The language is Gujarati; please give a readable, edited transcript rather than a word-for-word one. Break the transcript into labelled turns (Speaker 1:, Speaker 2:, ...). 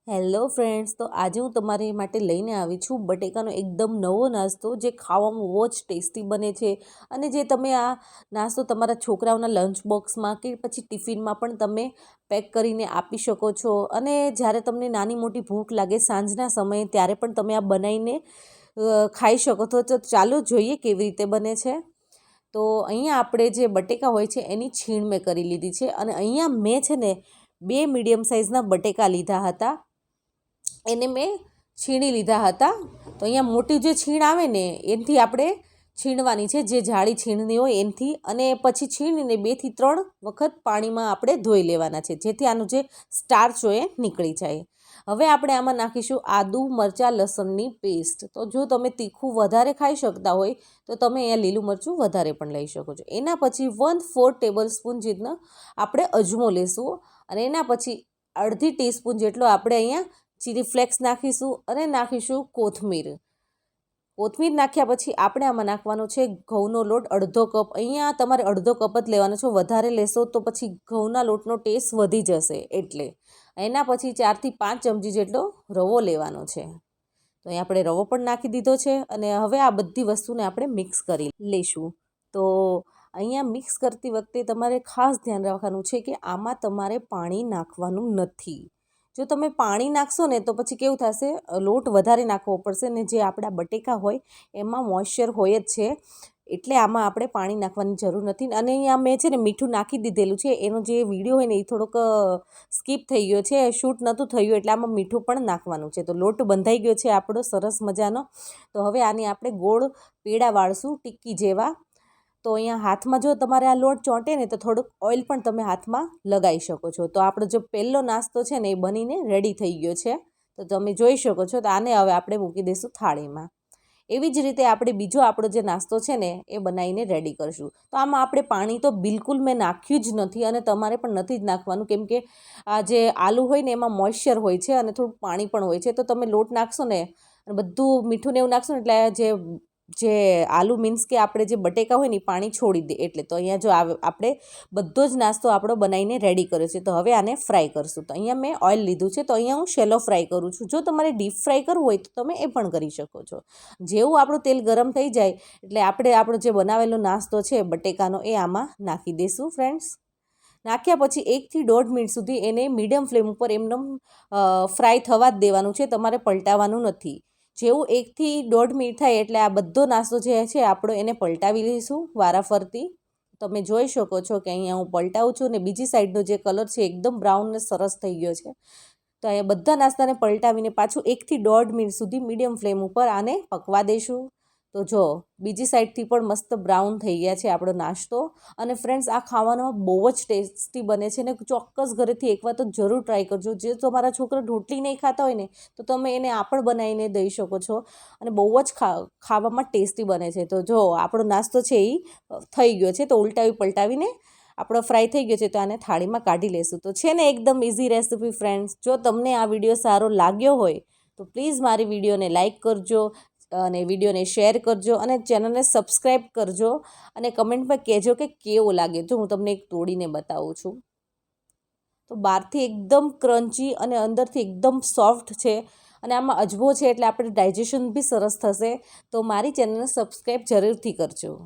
Speaker 1: હેલો ફ્રેન્ડ્સ, તો આજે હું તમારી માટે લઈને આવી છું બટેકાનો એકદમ નવો નાસ્તો જે ખાવામાં બહુ જ ટેસ્ટી બને છે. અને જે તમે આ નાસ્તો તમારા છોકરાઓના લંચ બોક્સમાં કે પછી ટિફિનમાં પણ તમે પેક કરીને આપી શકો છો. અને જ્યારે તમને નાની મોટી ભૂખ લાગે સાંજના સમયે ત્યારે પણ તમે આ બનાવીને ખાઈ શકો છો. તો ચાલો જોઈએ કેવી રીતે બને છે. તો અહીંયા આપણે જે બટેકા હોય છે એની છીણ મેં કરી લીધી છે. અને અહીંયા મેં છે ને 2 મીડિયમ સાઇઝના બટેકા લીધા હતા, એને મેં છીણી લીધા હતા. તો અહીંયા મોટી જે છીણ આવે ને એનાથી આપણે છીણવાની છે, જે જાડી છીણની હોય એનાથી. અને પછી છીણીને 2 થી 3 વખત પાણીમાં આપણે ધોઈ લેવાના છે, જેથી આનું જે સ્ટાર્ચ હોય એ નીકળી જાય. હવે આપણે આમાં નાખીશું આદુ મરચાં લસણની પેસ્ટ. તો જો તમે તીખું વધારે ખાઈ શકતા હોય તો તમે અહીંયા લીલું મરચું વધારે પણ લઈ શકો છો. એના પછી 1/4 ટેબલ સ્પૂન જેટલો આપણે અજમો લેશું. અને એના પછી અડધી ટીસ્પૂન જેટલો આપણે અહીંયા ચીલી ફ્લેક્સ નાખીશું. અને નાખીશું કોથમીર. કોથમીર નાખ્યા પછી આપણે આમાં નાખવાનો છે ઘઉંનો લોટ અડધો કપ. અહીંયા તમારે અડધો કપ જ લેવાનો છે, વધારે લેશો તો પછી ઘઉંના લોટનો ટેસ્ટ વધી જશે. એટલે એના પછી 4 થી 5 ચમચી જેટલો રવો લેવાનો છે. તો અહીં આપણે રવો પણ નાખી દીધો છે. અને હવે આ બધી વસ્તુને આપણે મિક્સ કરી લઈશું. તો અહીંયા મિક્સ કરતી વખતે તમારે ખાસ ધ્યાન રાખવાનું છે કે આમાં તમારે પાણી નાખવાનું નથી. જો તમે પાણી નાખશો ને તો પછી કેવું થશે, લોટ વધારે નાખવો પડશે. ને જે આપણા બટેકા હોય એમાં મોઇશ્ચર હોય જ છે, એટલે આમાં આપણે પાણી નાખવાની જરૂર નથી. અને અહીંયા મેં છે ને મીઠું નાખી દીધેલું છે. એનો જે વિડીયો હોય ને એ થોડોક સ્કીપ થઈ ગયો છે, શૂટ નહોતું થયું, એટલે આમાં મીઠું પણ નાખવાનું છે. તો લોટ બંધાઈ ગયો છે આપણો સરસ મજાનો. તો હવે આની આપણે ગોળ પેડા વાળશું ટિક્કી જેવા. તો અહીંયા હાથમાં જો તમારે આ લોટ ચોંટે ને તો થોડુંક ઓઇલ પણ તમે હાથમાં લગાવી શકો છો. તો આપણો જો પહેલો નાસ્તો છે ને એ બનીને રેડી થઈ ગયો છે. તો તમે જોઈ શકો છો. તો આને હવે આપણે મૂકી દઈશું થાળીમાં. એવી જ રીતે આપણે બીજો આપણો જે નાસ્તો છે ને એ બનાવીને રેડી કરીશું. તો આમાં આપણે પાણી તો બિલકુલ મેં નાખ્યું જ નથી, અને તમારે પણ નથી જ નાખવાનું, કેમ કે આ જે આલુ હોય ને એમાં મોઇશ્ચર હોય છે અને થોડુંક પાણી પણ હોય છે. તો તમે લોટ નાખશો ને અને બધું મીઠું ને એવું નાખશો ને એટલે જે આલુ મીન્સ કે આપણે જે બટેકા હોય ને એ પાણી છોડી દે. એટલે તો અહીંયા જો આપણે બધો જ નાસ્તો આપણો બનાવીને રેડી કર્યો છે. તો હવે આને ફ્રાય કરશું. તો અહીંયા મેં ઓઇલ લીધું છે. તો અહીંયા હું શેલો ફ્રાય કરું છું. જો તમારે ડીપ ફ્રાય કરવું હોય તો તમે એ પણ કરી શકો છો. જેવું આપણું તેલ ગરમ થઈ જાય એટલે આપણે આપણો જે બનાવેલો નાસ્તો છે બટેકાનો એ આમાં નાખી દઈશું ફ્રેન્ડ્સ. નાખ્યા પછી 1 થી 1.5 મિનિટ સુધી એને મીડિયમ ફ્લેમ ઉપર એમને ફ્રાય થવા જ દેવાનું છે, તમારે પલટાવવાનું નથી. જેવું 1 થી 1.5 મિનિટ થાય એટલે આ બધો નાસ્તો જે છે આપણો એને પલટાવી લઈશું વારાફરતી. તમે જોઈ શકો છો કે અહીંયા હું પલટાવું છું ને બીજી સાઈડનો જે કલર છે એકદમ બ્રાઉન ને સરસ થઈ ગયો છે. તો અહીંયા બધા નાસ્તાને પલટાવીને પાછું 1 થી 1.5 મિનિટ સુધી મીડિયમ ફ્લેમ ઉપર આને પકવા દઈશું. તો જો બીજી સાઈડથી પણ મસ્ત બ્રાઉન થઈ ગયા છે આપણો નાસ્તો. અને ફ્રેન્ડ્સ, આ ખાવામાં બહુ જ ટેસ્ટી બને છે ને ચોક્કસ ઘરેથી એકવાર તો જરૂર ટ્રાય કરજો. જે તમારા છોકરા રોટલી નહીં ખાતા હોય ને તો તમે એને આ પણ બનાવીને દઈ શકો છો, અને બહુ જ ખાવામાં ટેસ્ટી બને છે. તો જો આપણો નાસ્તો છે એ થઈ ગયો છે. તો ઉલટાવી પલટાવીને આપણો ફ્રાય થઈ ગયો છે. તો આને થાળીમાં કાઢી લેશું. તો છે ને એકદમ ઇઝી રેસિપી ફ્રેન્ડ્સ. જો તમને આ વિડીયો સારો લાગ્યો હોય તો પ્લીઝ મારી વિડીયોને લાઇક કરજો, અને વિડીયોને શેર કરજો, અને ચેનલને સબસ્ક્રાઈબ કરજો, અને કમેન્ટમાં કહેજો કે કેવો લાગે. જો હું તમને એક તોડીને બતાવું છું. તો બહારથી એકદમ ક્રન્ચી અને અંદરથી એકદમ સોફ્ટ છે. અને આમાં અજમો છે એટલે આપણે ડાયજેશન બી સરસ થશે. તો મારી ચેનલને સબસ્ક્રાઈબ જરૂરથી કરજો.